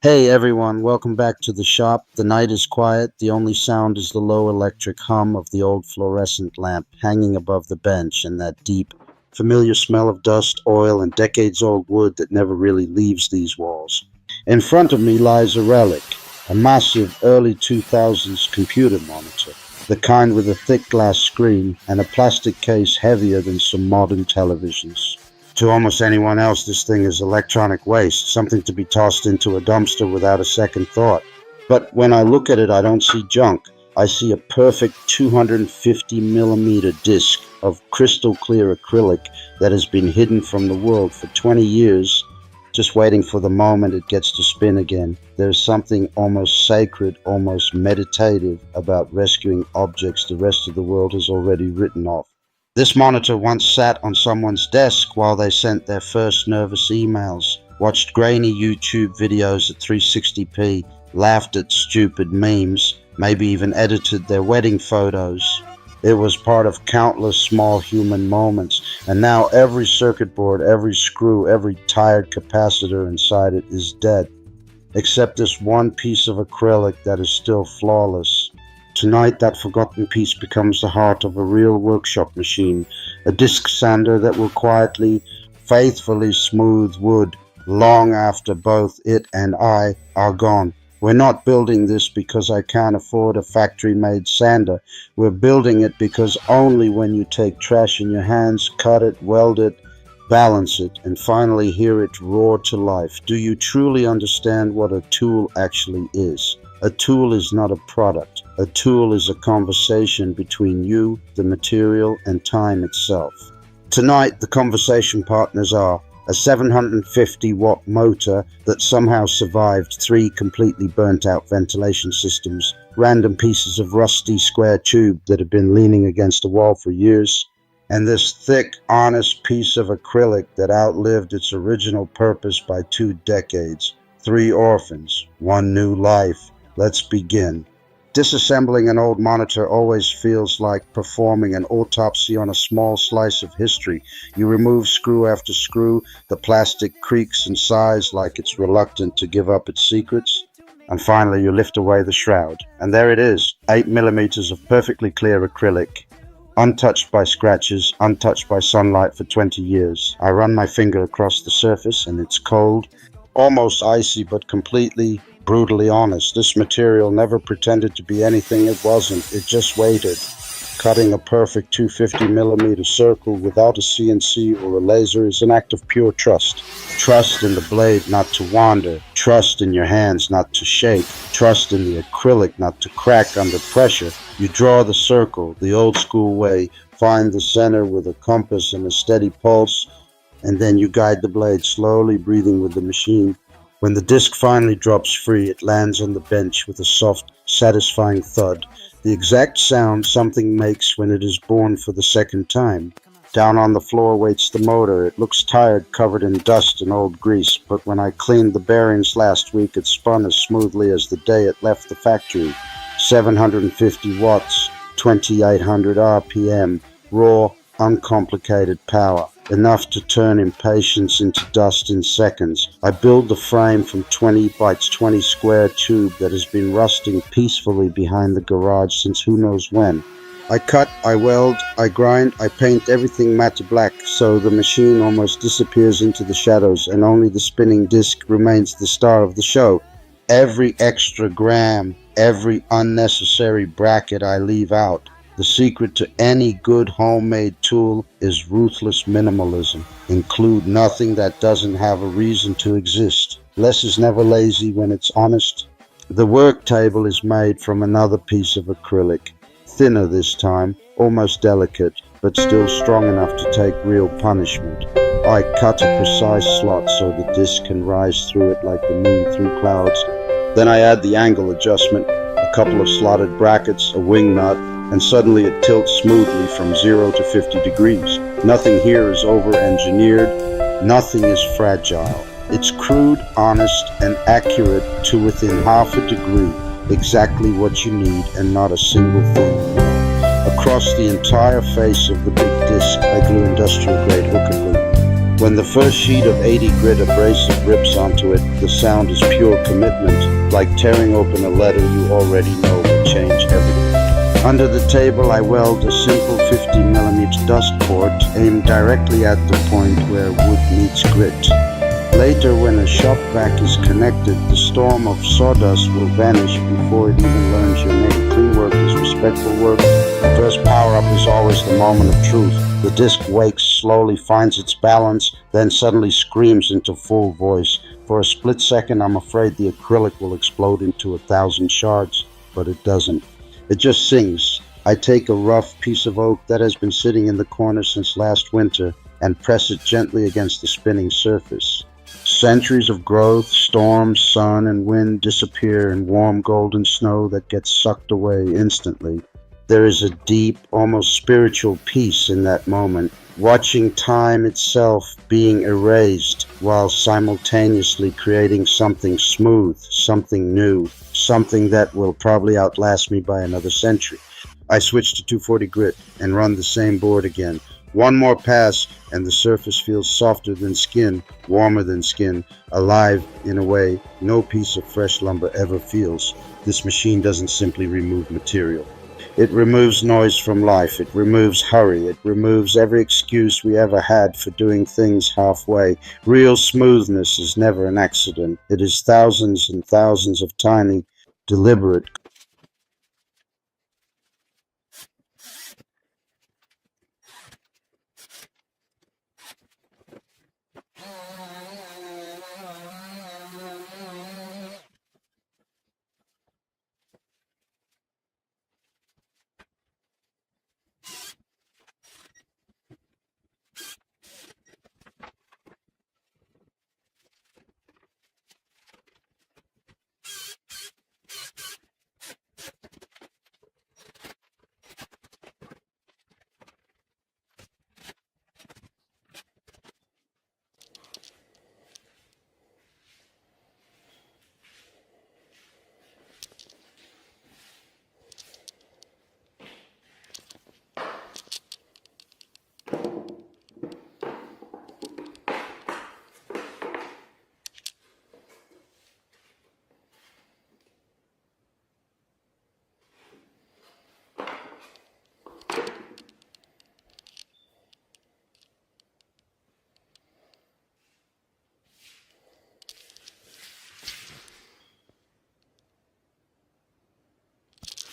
Hey everyone, welcome back to the shop. The night is quiet. The only sound is the low electric hum of the old fluorescent lamp hanging above the bench and that deep, familiar smell of dust, oil, and decades old wood that never really leaves these walls. In front of me lies a relic, a massive early 2000s computer monitor, the kind with a thick glass screen and a plastic case heavier than some modern televisions. To almost anyone else, this thing is electronic waste, something to be tossed into a dumpster without a second thought. But when I look at it, I don't see junk. I see a perfect 250 millimeter disc of crystal clear acrylic that has been hidden from the world for 20 years, just waiting for the moment it gets to spin again. There's something almost sacred, almost meditative about rescuing objects the rest of the world has already written off. This monitor once sat on someone's desk while they sent their first nervous emails, watched grainy YouTube videos at 360p, laughed at stupid memes, maybe even edited their wedding photos. It was part of countless small human moments, and now every circuit board, every screw, every tired capacitor inside it is dead, except this one piece of acrylic that is still flawless. Tonight, that forgotten piece becomes the heart of a real workshop machine, a disc sander that will quietly, faithfully smooth wood long after both it and I are gone. We're not building this because I can't afford a factory-made sander. We're building it because only when you take trash in your hands, cut it, weld it, balance it, and finally hear it roar to life, do you truly understand what a tool actually is. A tool is not a product. A tool is a conversation between you, the material, and time itself. Tonight, the conversation partners are a 750-watt motor that somehow survived 3 completely burnt-out ventilation systems, random pieces of rusty square tube that have been leaning against a wall for years, and this thick, honest piece of acrylic that outlived its original purpose by 2 decades. 3 orphans, 1 new life. Let's begin. Disassembling an old monitor always feels like performing an autopsy on a small slice of history. You remove screw after screw, the plastic creaks and sighs like it's reluctant to give up its secrets, and finally you lift away the shroud. And there it is, 8 millimeters of perfectly clear acrylic, untouched by scratches, untouched by sunlight for 20 years. I run my finger across the surface and it's cold, almost icy, but completely brutally honest. This material never pretended to be anything it wasn't. It just waited, cutting a perfect 250 millimeter circle without a CNC or a laser is an act of pure trust. Trust in the blade not to wander, trust in your hands not to shake, trust in the acrylic not to crack under pressure. You draw the circle the old school way, find the center with a compass and a steady pulse, and then you guide the blade slowly, breathing with the machine. When the disc finally drops free, it lands on the bench with a soft, satisfying thud, the exact sound something makes when it is born for the second time. Down on the floor waits the motor. It looks tired, covered in dust and old grease, but when I cleaned the bearings last week, it spun as smoothly as the day it left the factory. 750 watts, 2800 RPM, raw, uncomplicated power. Enough to turn impatience into dust in seconds. I build the frame from 20 by 20 square tube that has been rusting peacefully behind the garage since who knows when. I cut, I weld, I grind, I paint everything matte black so the machine almost disappears into the shadows and only the spinning disc remains the star of the show. Every extra gram, every unnecessary bracket I leave out. The secret to any good homemade tool is ruthless minimalism. Include nothing that doesn't have a reason to exist. Less is never lazy when it's honest. The work table is made from another piece of acrylic, thinner this time, almost delicate, but still strong enough to take real punishment. I cut a precise slot so the disc can rise through it like the moon through clouds. Then I add the angle adjustment, a couple of slotted brackets, a wing nut, and suddenly it tilts smoothly from 0 to 50 degrees. Nothing here is over-engineered, nothing is fragile. It's crude, honest, and accurate to within half a degree, exactly what you need and not a single thing. Across the entire face of the big disc, I glue industrial-grade hook and loop. When the first sheet of 80 grit abrasive rips onto it, the sound is pure commitment, like tearing open a letter you already know will change everything. Under the table, I weld a simple 50mm dust port aimed directly at the point where wood meets grit. Later, when a shop vac is connected, the storm of sawdust will vanish before it even learns your name. Clean work is respectful work. The first power-up is always the moment of truth. The disc wakes, slowly finds its balance, then suddenly screams into full voice. For a split second, I'm afraid the acrylic will explode into 1,000 shards, but it doesn't. It just sings. I take a rough piece of oak that has been sitting in the corner since last winter and press it gently against the spinning surface. Centuries of growth, storms, sun, and wind disappear in warm golden snow that gets sucked away instantly. There is a deep, almost spiritual peace in that moment, watching time itself being erased while simultaneously creating something smooth, something new, something that will probably outlast me by another century. I switch to 240 grit and run the same board again. One more pass and the surface feels softer than skin, warmer than skin, alive in a way no piece of fresh lumber ever feels. This machine doesn't simply remove material. It removes noise from life. It removes hurry. It removes every excuse we ever had for doing things halfway. Real smoothness is never an accident. It is thousands and thousands of tiny, deliberate